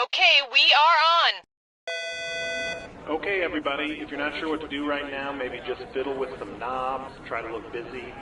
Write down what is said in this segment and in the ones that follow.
Okay, we are on. Okay, everybody, if you're not sure what to do right now, maybe just fiddle with some knobs, try to look busy.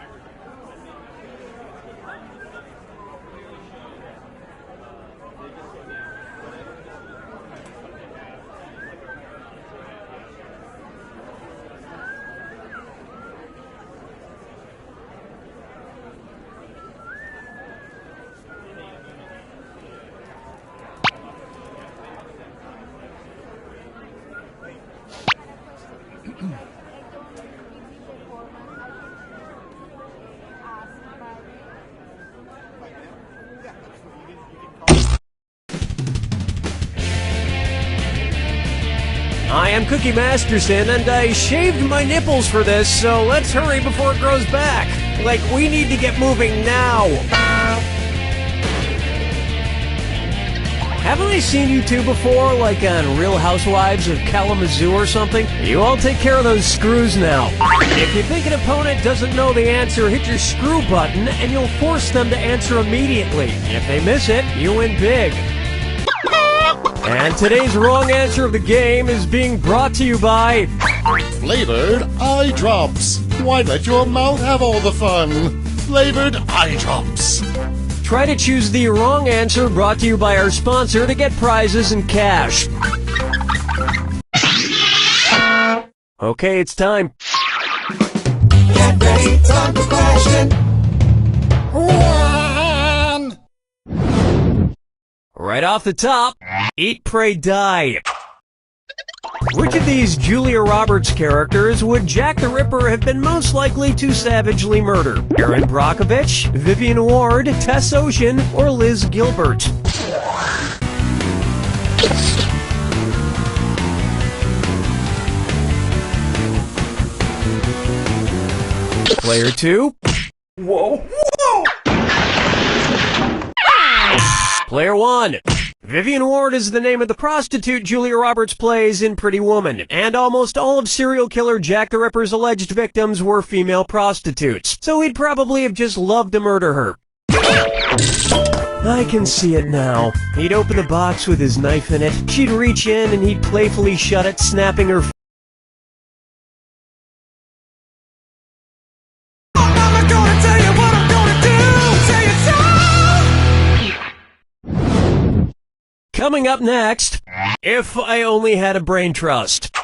I am Cookie Masterson, and I shaved my nipples for this, so let's hurry before it grows back. Like, we need to get moving now. Haven't I seen you two before, like on Real Housewives of Kalamazoo or something? You all take care of those screws now. If you think an opponent doesn't know the answer, hit your screw button, and you'll force them to answer immediately. If they miss it, you win big. And today's wrong answer of the game is being brought to you by... Flavored eye drops. Why let your mouth have all the fun? Flavored eye drops. Try to choose the wrong answer, brought to you by our sponsor, to get prizes and cash. Okay, it's time. Get ready, time for question. One. Right off the top, Eat, Pray, Die. Which of these Julia Roberts characters would Jack the Ripper have been most likely to savagely murder? Erin Brockovich, Vivian Ward, Tess Ocean, or Liz Gilbert? Player 2. Whoa, whoa! Player 1. Vivian Ward is the name of the prostitute Julia Roberts plays in Pretty Woman, and almost all of serial killer Jack the Ripper's alleged victims were female prostitutes, so he'd probably have just loved to murder her. I can see it now. He'd open the box with his knife in it, she'd reach in and he'd playfully shut it, snapping her Coming up next, If I Only Had a Brain Trust.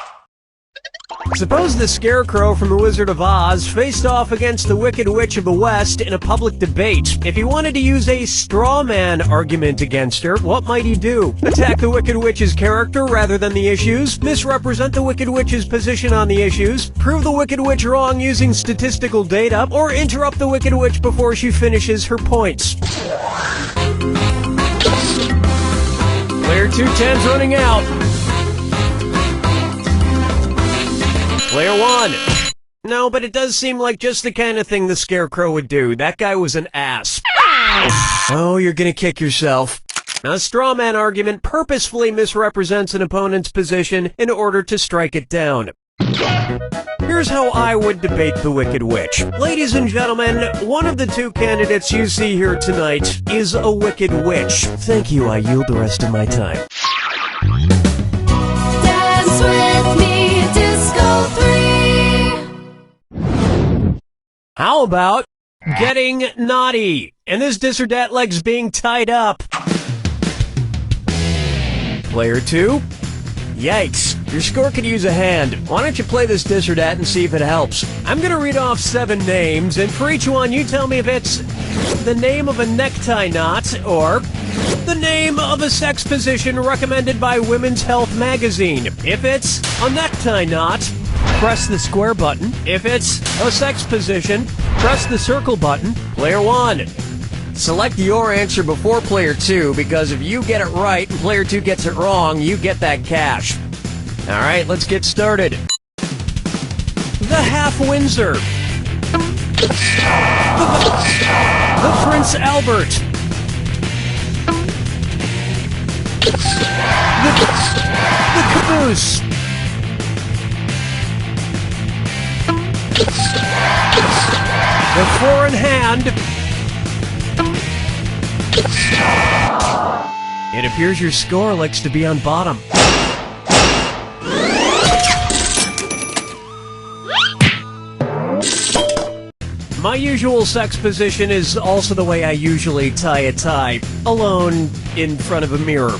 Suppose the Scarecrow from The Wizard of Oz faced off against the Wicked Witch of the West in a public debate. If he wanted to use a straw man argument against her, what might he do? Attack the Wicked Witch's character rather than the issues? Misrepresent the Wicked Witch's position on the issues? Prove the Wicked Witch wrong using statistical data? Or interrupt the Wicked Witch before she finishes her points? Player 210's running out. Player 1. No, but it does seem like just the kind of thing the Scarecrow would do. That guy was an ass. Oh, you're gonna kick yourself. A straw man argument purposefully misrepresents an opponent's position in order to strike it down. Here's how I would debate the Wicked Witch. Ladies and gentlemen, one of the two candidates you see here tonight is a Wicked Witch. Thank you, I yield the rest of my time. Dance with me, Disco 3. How about getting naughty? And this dis or dat leg's being tied up. Player 2. Yikes, your score could use a hand. Why don't you play this dis or dat and see if it helps? I'm gonna read off 7 names, and for each one you tell me if it's the name of a necktie knot, or the name of a sex position recommended by Women's Health magazine. If it's a necktie knot, press the square button. If it's a sex position, press the circle button. Player 1. Select your answer before Player 2, because if you get it right and Player 2 gets it wrong, you get that cash. Alright, let's get started. The Half Windsor. The Prince Albert. The Caboose. The Four in Hand. It appears your score likes to be on bottom. My usual sex position is also the way I usually tie a tie, alone in front of a mirror.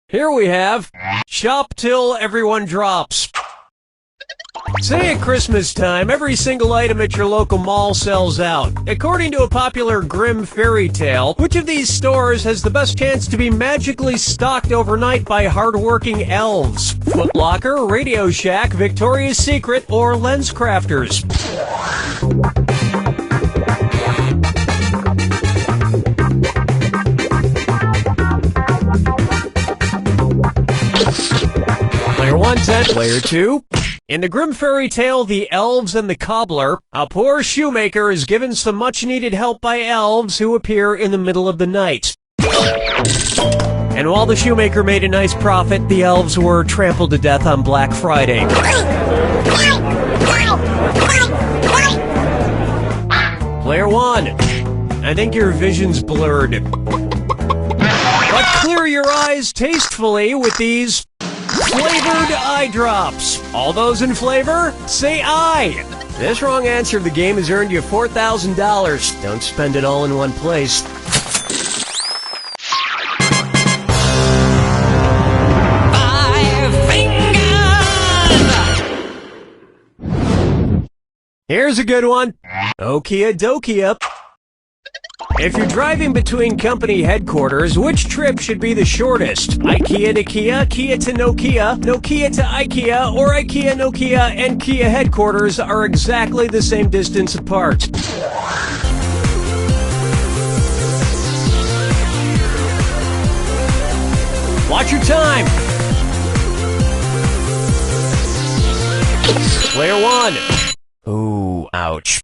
Here we have Shop Till Everyone Drops. Say at Christmas time, every single item at your local mall sells out. According to a popular grim fairy tale, which of these stores has the best chance to be magically stocked overnight by hardworking elves? Foot Locker, Radio Shack, Victoria's Secret, or Lens Crafters? Player 1 10, Player 2. In the grim fairy tale, The Elves and the Cobbler, a poor shoemaker is given some much-needed help by elves who appear in the middle of the night. And while the shoemaker made a nice profit, the elves were trampled to death on Black Friday. Player 1. I think your vision's blurred. But clear your eyes tastefully with these flavored eye drops. All those in flavor, say aye. This wrong answer of the game has earned you $4,000. Don't spend it all in one place. Here's a good one. Okia dokia. If you're driving between company headquarters, which trip should be the shortest? IKEA to Kia, Kia to Nokia, Nokia to IKEA, or IKEA, Nokia, and Kia headquarters are exactly the same distance apart. Watch your time. Player 1. Ooh, ouch.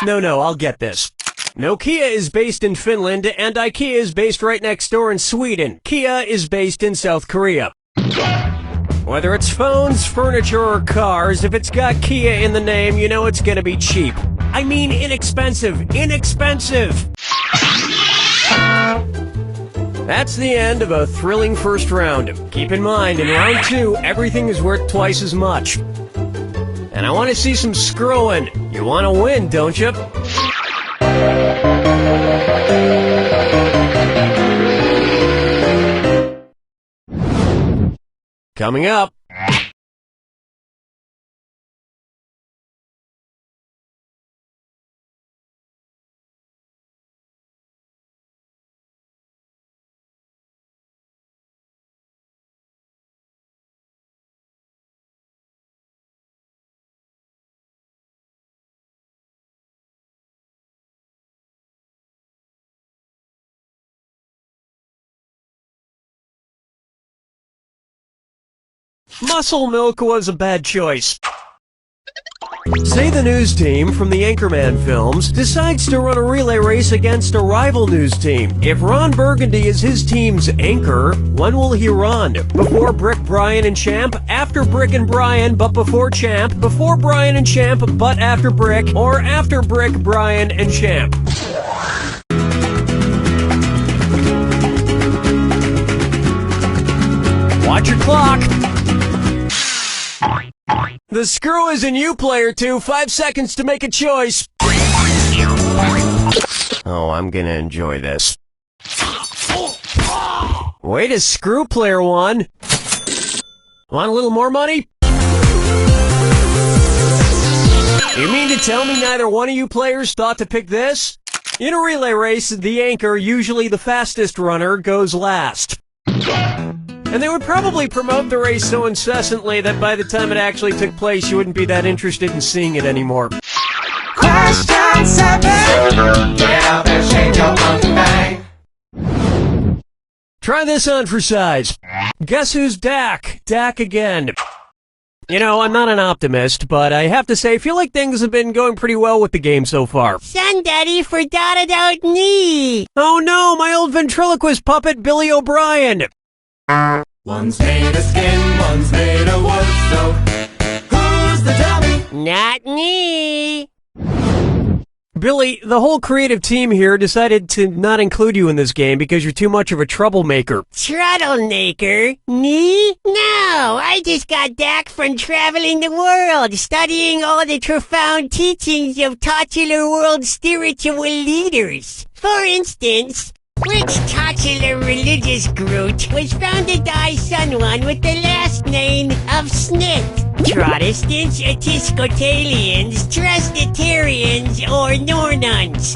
No, I'll get this. Nokia is based in Finland, and IKEA is based right next door in Sweden. Kia is based in South Korea. Whether it's phones, furniture, or cars, if it's got Kia in the name, you know it's gonna be cheap. I mean inexpensive. Inexpensive! That's the end of a thrilling first round. Keep in mind, in round 2, everything is worth twice as much. And I want to see some screwing. You want to win, don't you? Coming up. Muscle milk was a bad choice. Say the news team from the Anchorman films decides to run a relay race against a rival news team. If Ron Burgundy is his team's anchor, when will he run? Before Brick, Brian, and Champ? After Brick and Brian, but before Champ? Before Brian and Champ, but after Brick? Or after Brick, Brian, and Champ? Watch your clock. The screw is in you, player 2. 5 seconds to make a choice. Oh, I'm gonna enjoy this. Way to screw, player 1. Want a little more money? You mean to tell me neither one of you players thought to pick this? In a relay race, the anchor, usually the fastest runner, goes last. And they would probably promote the race so incessantly that by the time it actually took place, you wouldn't be that interested in seeing it anymore. Question 7. Get up and shake your monkey bang. Try this on for size. Guess who's Dak? Dak again. You know, I'm not an optimist, but I have to say, I feel like things have been going pretty well with the game so far. Son, Daddy forgot about me. Oh no, my old ventriloquist puppet, Billy O'Brien. One's made of skin, one's made of wood, so who's the dummy? Not me. Billy, the whole creative team here decided to not include you in this game because you're too much of a troublemaker. Troublemaker? Me? No, I just got back from traveling the world, studying all the profound teachings of titular world spiritual leaders. For instance, which titular religious group was founded by someone with the last name of Smith? Protestants, Episcopalians, Presbyterians, or Nornuns?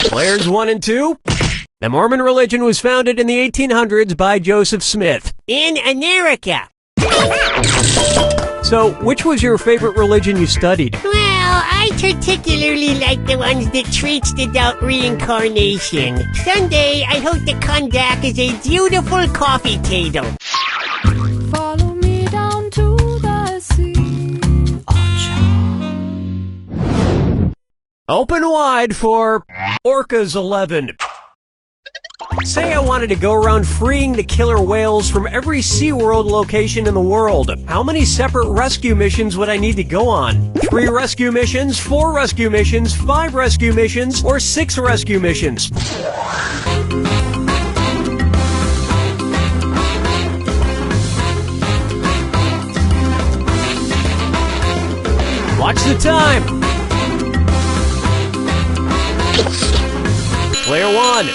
Players 1 and 2. The Mormon religion was founded in the 1800s by Joseph Smith. In America. So, which was your favorite religion you studied? Well, I particularly like the ones that treats the doubt reincarnation. Someday, I hope to come back as a beautiful coffee table. Follow me down to the sea. Open wide for Orcas 11. Say I wanted to go around freeing the killer whales from every SeaWorld location in the world. How many separate rescue missions would I need to go on? 3 rescue missions, 4 rescue missions, 5 rescue missions, or 6 rescue missions? Watch the time. Player 1.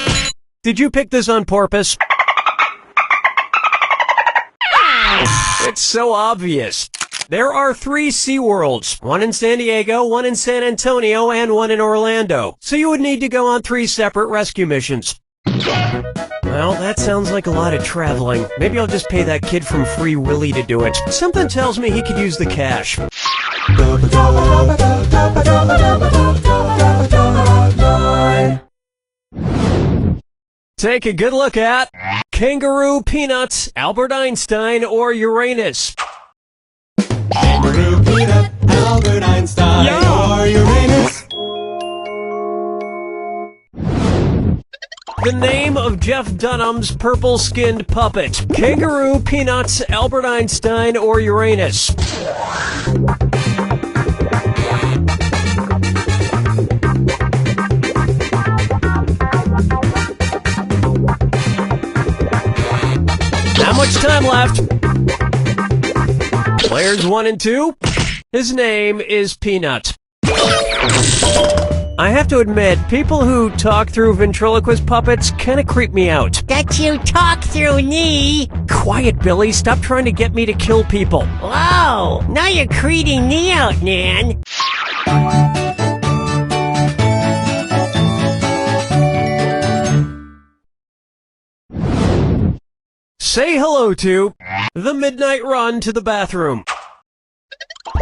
Did you pick this on purpose? It's so obvious. There are 3 SeaWorlds, one in San Diego, one in San Antonio, and one in Orlando. So you would need to go on 3 separate rescue missions. Well, that sounds like a lot of traveling. Maybe I'll just pay that kid from Free Willy to do it. Something tells me he could use the cash. Take a good look at Kangaroo, Peanuts, Albert Einstein, or Uranus. Kangaroo, peanut, Albert Einstein, or Uranus. The name of Jeff Dunham's purple-skinned puppet. Kangaroo, Peanuts, Albert Einstein, or Uranus. How much time left? Players 1 and 2. His name is Peanut. I have to admit, people who talk through ventriloquist puppets kind of creep me out. That you talk through me. Quiet, Billy. Stop trying to get me to kill people. Whoa, now you're creeping me out, man. Say hello to the midnight run to the bathroom.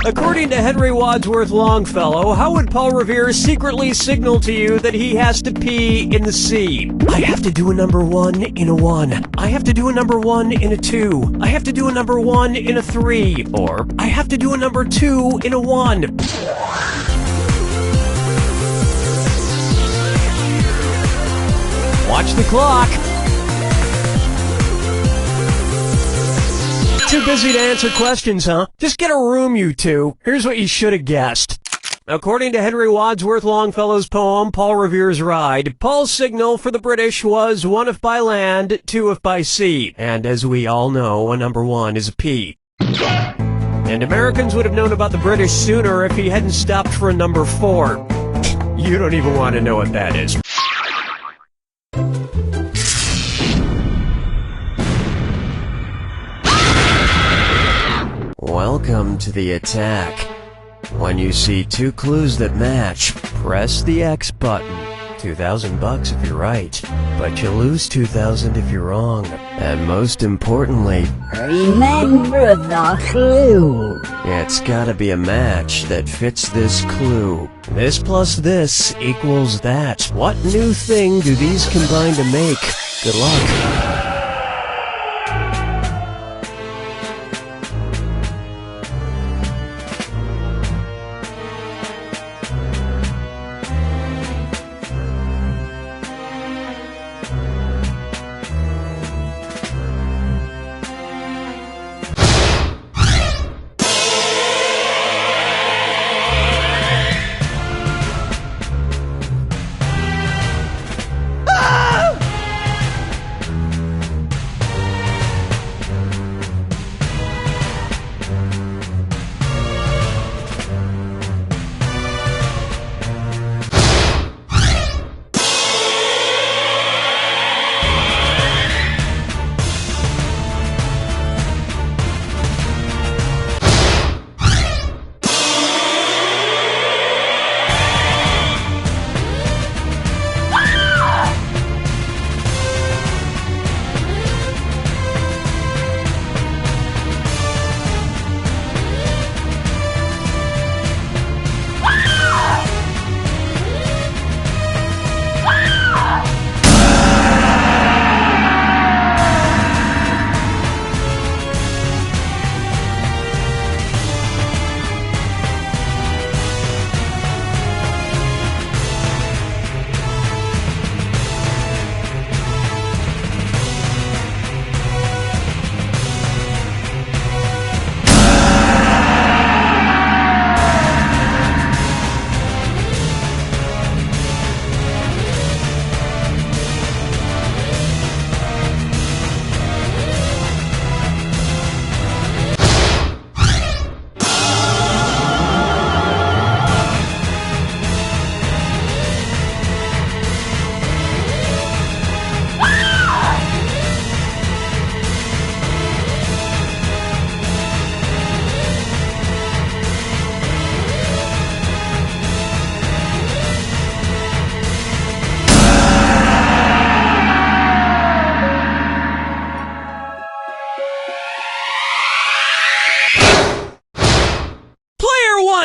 According to Henry Wadsworth Longfellow, how would Paul Revere secretly signal to you that he has to pee in the sea? I have to do a number 1 in a 1. I have to do a number 1 in a 2. I have to do a number 1 in a 3. Or, I have to do a number 2 in a 1. Watch the clock. Too busy to answer questions, huh? Just get a room, you two. Here's what you should have guessed. According to Henry Wadsworth Longfellow's poem, Paul Revere's Ride, Paul's signal for the British was 1 if by land, 2 if by sea. And as we all know, a number 1 is a P. And Americans would have known about the British sooner if he hadn't stopped for a number 4. You don't even want to know what that is. Welcome to the attack. When you see 2 clues that match, press the X button. $2,000 if you're right, but you lose $2,000 if you're wrong. And most importantly, Remember the clue. it's gotta be a match that fits this clue. This plus this equals that. What new thing do these combine to make? Good luck.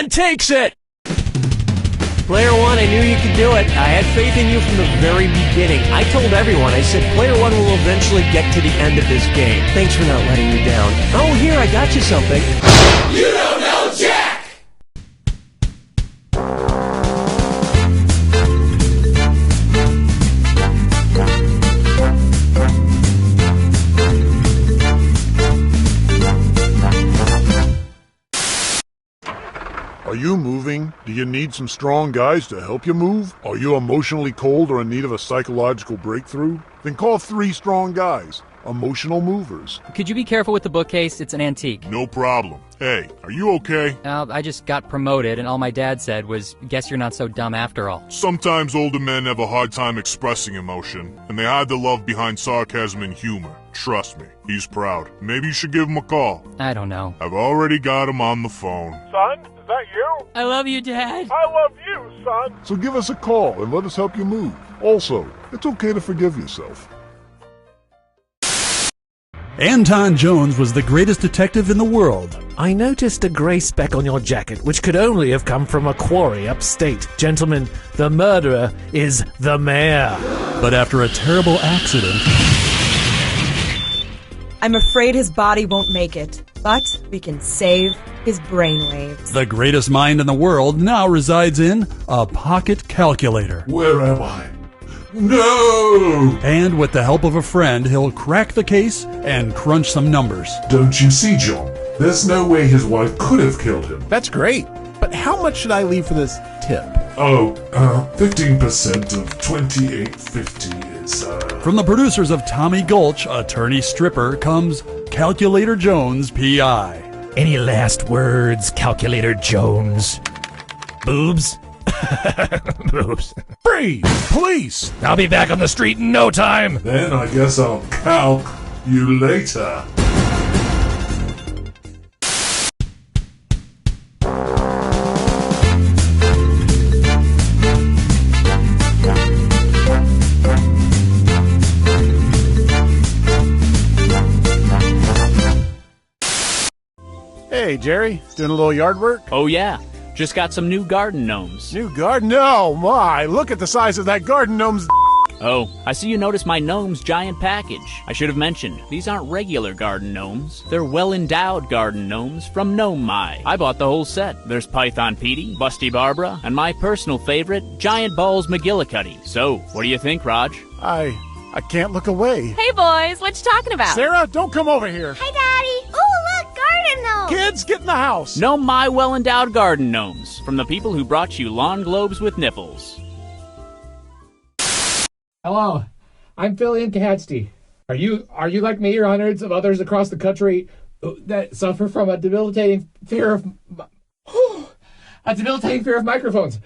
one takes it! Player one, I knew you could do it. I had faith in you from the very beginning. I told everyone, I said, Player one will eventually get to the end of this game. Thanks for not letting me down. Oh, here, I got you something. You don't know Jack! Are you moving? Do you need some strong guys to help you move? Are you emotionally cold or in need of a psychological breakthrough? Then call 3 strong guys. Emotional movers. Could you be careful with the bookcase? It's an antique. No problem. Hey, are you okay? I just got promoted, and all my dad said was, guess you're not so dumb after all. Sometimes older men have a hard time expressing emotion, and they hide the love behind sarcasm and humor. Trust me, he's proud. Maybe you should give him a call. I don't know. I've already got him on the phone. Son, is that you? I love you, Dad. I love you, son. So give us a call and let us help you move. Also, it's okay to forgive yourself. Anton Jones was the greatest detective in the world. I noticed a grey speck on your jacket, which could only have come from a quarry upstate. Gentlemen, the murderer is the mayor. But after a terrible accident... I'm afraid his body won't make it, but we can save his brainwaves. The greatest mind in the world now resides in a pocket calculator. Where am I? No! And with the help of a friend, he'll crack the case and crunch some numbers. Don't you see, John? There's no way his wife could have killed him. That's great, but how much should I leave for this tip? 15% of $28.50 is, From the producers of Tommy Gulch, Attorney Stripper, comes Calculator Jones, P.I. Any last words, Calculator Jones? Boobs? Boobs. Freeze! Police! I'll be back on the street in no time. Then I guess I'll calc you later. Hey, Jerry, doing a little yard work? Oh, yeah. Just got some new garden gnomes. New garden? Oh, my. Look at the size of that garden gnome's... Oh, I see you noticed my gnome's giant package. I should have mentioned, these aren't regular garden gnomes. They're well-endowed garden gnomes from Gnome My. I bought the whole set. There's Python Petey, Busty Barbara, and my personal favorite, Giant Balls McGillicuddy. So, what do you think, Raj? I can't look away. Hey, boys, what you talking about? Sarah, don't come over here. Hey, Daddy. Ooh, look, garden gnome. Kids, get in the house. Gnome My well-endowed garden gnomes from the people who brought you lawn globes with nipples. Hello, I'm Phil Incahadsty. Are you like me or hundreds of others across the country that suffer from a debilitating fear of microphones?